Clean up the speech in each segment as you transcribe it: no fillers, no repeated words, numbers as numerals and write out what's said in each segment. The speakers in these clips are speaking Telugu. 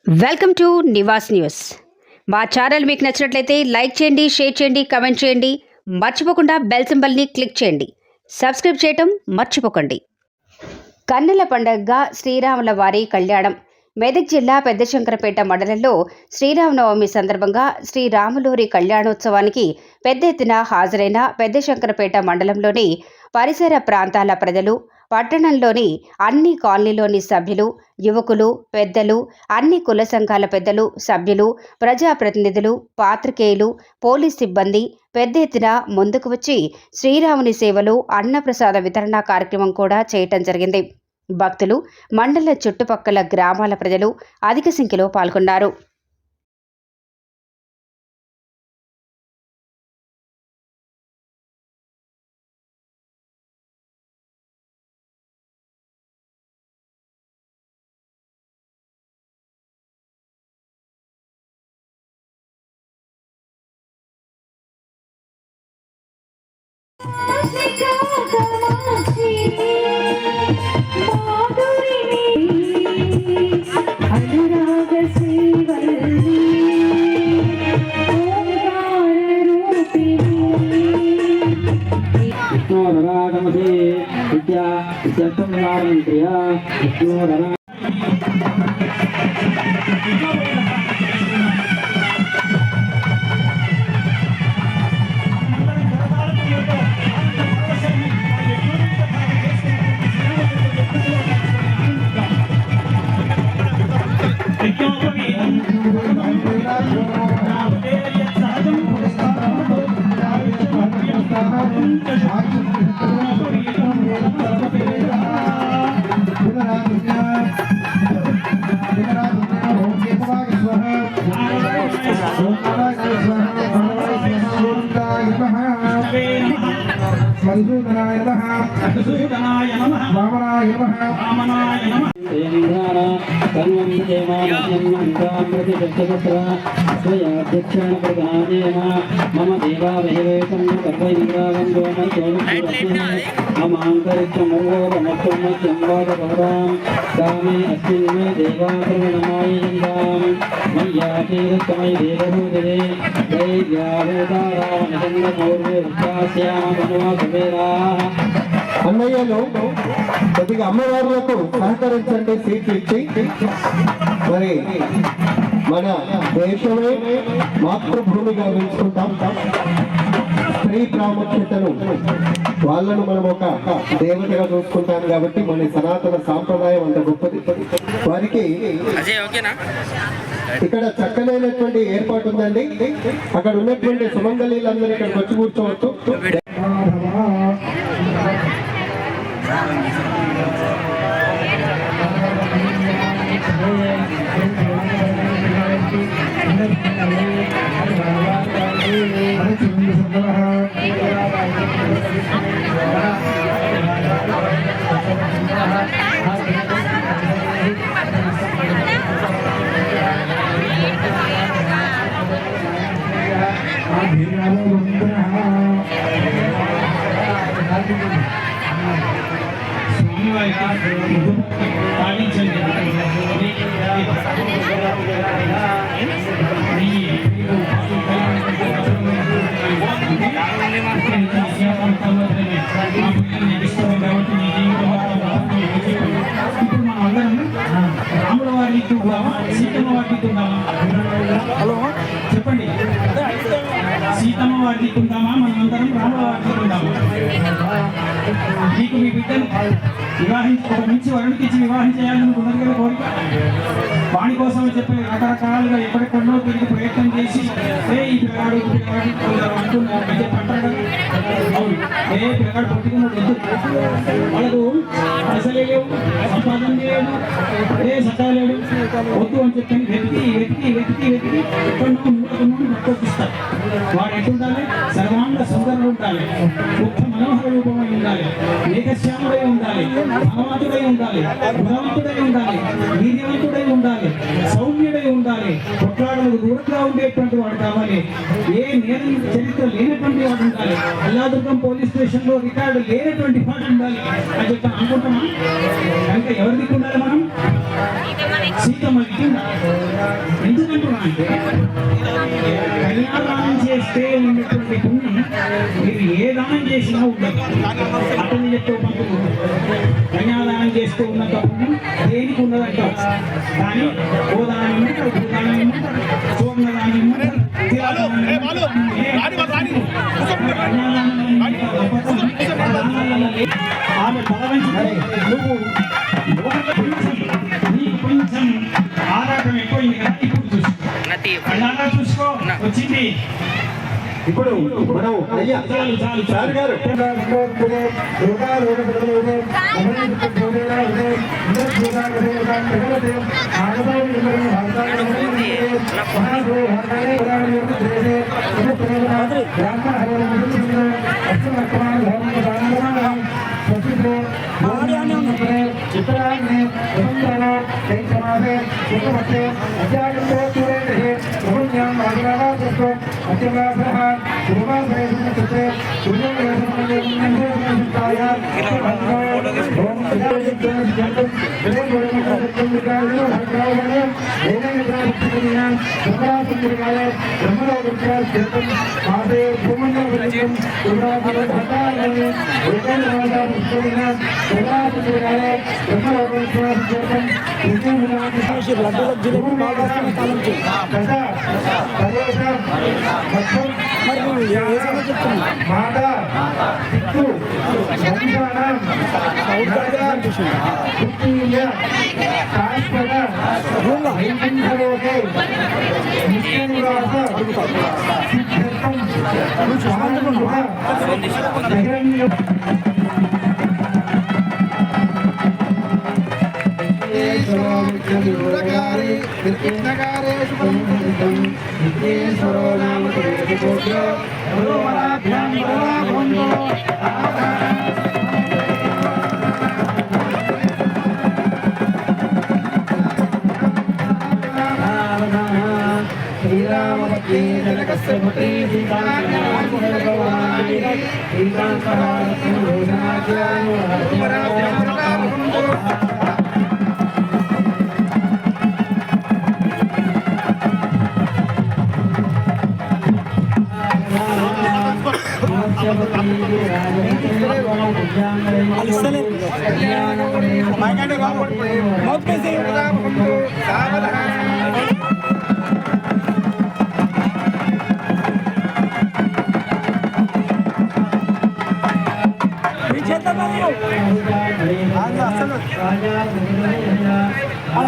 Welcome to Nivas news. మా ఛానల్ మీకు నచ్చినట్లయితే లైక్ చేయండి, షేర్ చేయండి, కమెంట్ చేయండి. మర్చిపోకుండా బెల్ సింబల్ని క్లిక్ చేయండి. సబ్స్క్రైబ్ చేయటం మర్చిపోకండి. కన్నుల పండుగగా శ్రీరాముల వారి కళ్యాణం. మెదక్ జిల్లా పెద్దశంకరపేట మండలంలో శ్రీరామనవమి సందర్భంగా శ్రీరాములూరి కళ్యాణోత్సవానికి పెద్ద ఎత్తున హాజరైన పెద్దశంకరపేట మండలంలోని పరిసర ప్రాంతాల ప్రజలు, పట్టణంలోని అన్ని కాలనీలోని సభ్యులు, యువకులు, పెద్దలు, అన్ని కుల సంఘాల పెద్దలు, సభ్యులు, ప్రజాప్రతినిధులు, పాత్రికేయులు, పోలీస్ సిబ్బంది పెద్ద ఎత్తున ముందుకు వచ్చి శ్రీరాముని సేవలు, అన్నప్రసాద వితరణ కార్యక్రమం కూడా చేయటం జరిగింది. భక్తులు, మండల చుట్టుపక్కల గ్రామాల ప్రజలు అధిక సంఖ్యలో పాల్గొన్నారు. మధుసూదనాయ నమః వామనాయ నమః కర్మం మమ దేవావేశం దామే అస్మిన్ మే దేవాప్రవణమాయం మయ్యాకీరతమై దేవహూదే అన్నయ్యలు కొద్దిగా అమ్మవారులకు సహకరించండి, సీట్లు ఇచ్చి. మరి మన దేశమే మాతృభూమిగా పెంచుకుంటాం. స్త్రీ ప్రాముఖ్యతను వాళ్ళను మనం ఒక దేవతగా చూసుకుంటాం కాబట్టి మన సనాతన సాంప్రదాయం అంత గొప్పది. వారికి ఇక్కడ చక్కనైనటువంటి ఏర్పాటు ఉందండి. అక్కడ ఉన్నటువంటి సుమంగళీలందరూ ఇక్కడికి వచ్చి కూర్చోవచ్చు. రాముల వారికి సీతమ్మ వారికి చెప్పండి, సీతమ్మ వారికి ఉందామా? మనం అందరం రాముల వారికి ఉందామా? మీకు మీ బిడ్డను మంచి వరుణికి ఇచ్చి వివాహం చేయాలనుకున్నారు కదా కోరిక. వాడి కోసం చెప్పి రకరకాలుగా ఎక్కడెక్కడో తిరిగి ప్రయత్నం చేసి ఈ పిల్లగాడు అంటున్నారు అంటారు. అవును, పిల్లగాడు పట్టుకున్నాడు వద్దు, వాళ్ళకు అసలే లేవు, సంపాదన లేదు, సకాలేడు వద్దు అని చెప్పి వెతికి వెతికి వెతికి వెతికి ఎక్కడో పట్టుకొచ్చిస్తారు. వాడు ఎట్టుండాలి? సర్వాంగ సుందరుడు ఉండాలి, ముఖ్య మనోహర రూపమై ఉండాలి, మేఘశ్యాముడై ఉండాలి, భగవంతుడై ఉండాలి, గుణవంతుడై ఉండాలి, వీర్యవంతుడై ఉండాలి, సౌమ్యుడై ఉండాలి, కొట్లాడలకు దూరంగా ఉండేటువంటి వాడు కావాలి. ఏ నేరం చరిత్ర లేనటువంటి వాడు ఉండాలి. అల్లాదుర్గం పోలీస్ స్టేషన్ లో రికార్డు లేనటువంటి వాడు ఉండాలి అని చెప్పి అనుకుంటున్నాం. కనుక ఎవరి దిక్కు ఉండాలి? మనం సీతమ్మకి ఎందుకంటున్నా అంటే కన్యాదానం చేస్తే ఉన్నటువంటి పుణ్యం మీరు ఏ దానం చేసినా ఉండదు. అతన్ని చెప్తూ పంపుతుంది కన్యాదానం చేస్తూ ఉన్నంత పుణ్యం దేనికి ఉండదంటారు. కానీ ఓ దానం ఇమ్మంటారు, భూదానం ఇమ్మంటారు, సోమదానం ఇమ్మంటారు, ఆమె బలవంచి నువ్వు నీకు కొంచెం ఆరాటం ఎక్కువైంది కదా. ఇప్పుడు చూసుకో వచ్చింది. ఇప్పుడు మనం అయ్యా సార్ గారు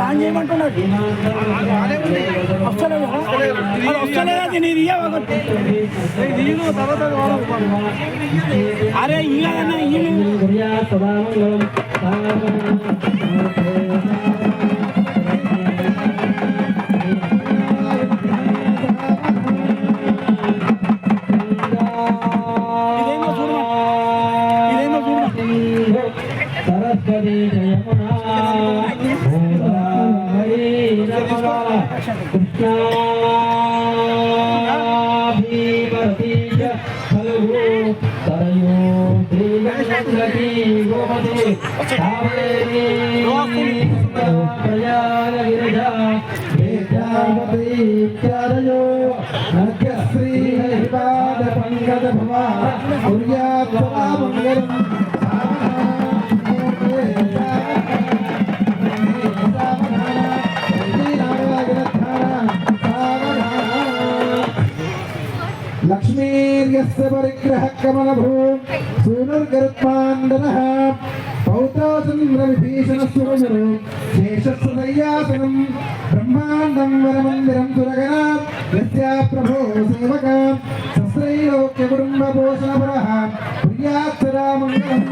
ఆన్ చేయమంటున్నాడు. అరే సరస్వతి జయమునా కృష్ణాభీవతి తరయో గోమతి ప్రయాగ గిరిజా వేద్యావతి చారయో నర్గశ్రీ హరిపాద పంకజ భవా కుర్యాత్ సదా మంగళం. लक्ष्मीर्यस्य परिग्रह कमलभू सूनुर्गरुत्माण्डनः पौत्रचन्द्रविभीषणस्वरुजरो शेषस्वदय्यासनं ब्रह्माण्डं वरमन्दिरं सुरगणा यस्या प्रभो सेवका सस्त्रैलोक्यकुटुम्बपोषणपरः कुर्यात् सदा मङ्गलम्.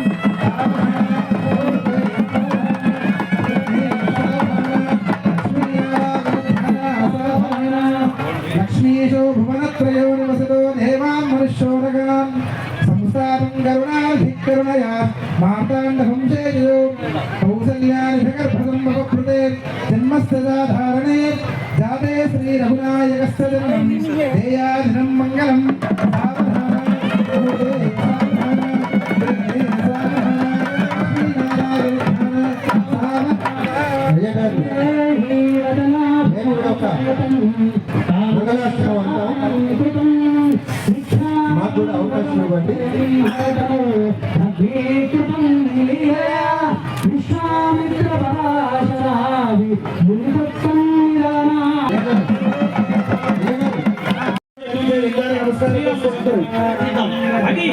लक्ष्मीशो भुवनत्रयो निवसतो देवान् मनुष्योरगान् संसारं करुणाधिकरुणया मार्ताण्डवंशेजयो कौसल्यानिषगर्भसम्भवकृते जन्मस्य धारणे जाते श्रीरघुनायकस्य जन्मं देयाधिनं मङ्गलम्. ఒక మంగళాష్టం అంటాం. మాకు కూడా అవకాశం ఇవ్వండి. అది ఒక పెద్ద నమస్కారం చేసుకోండి. అది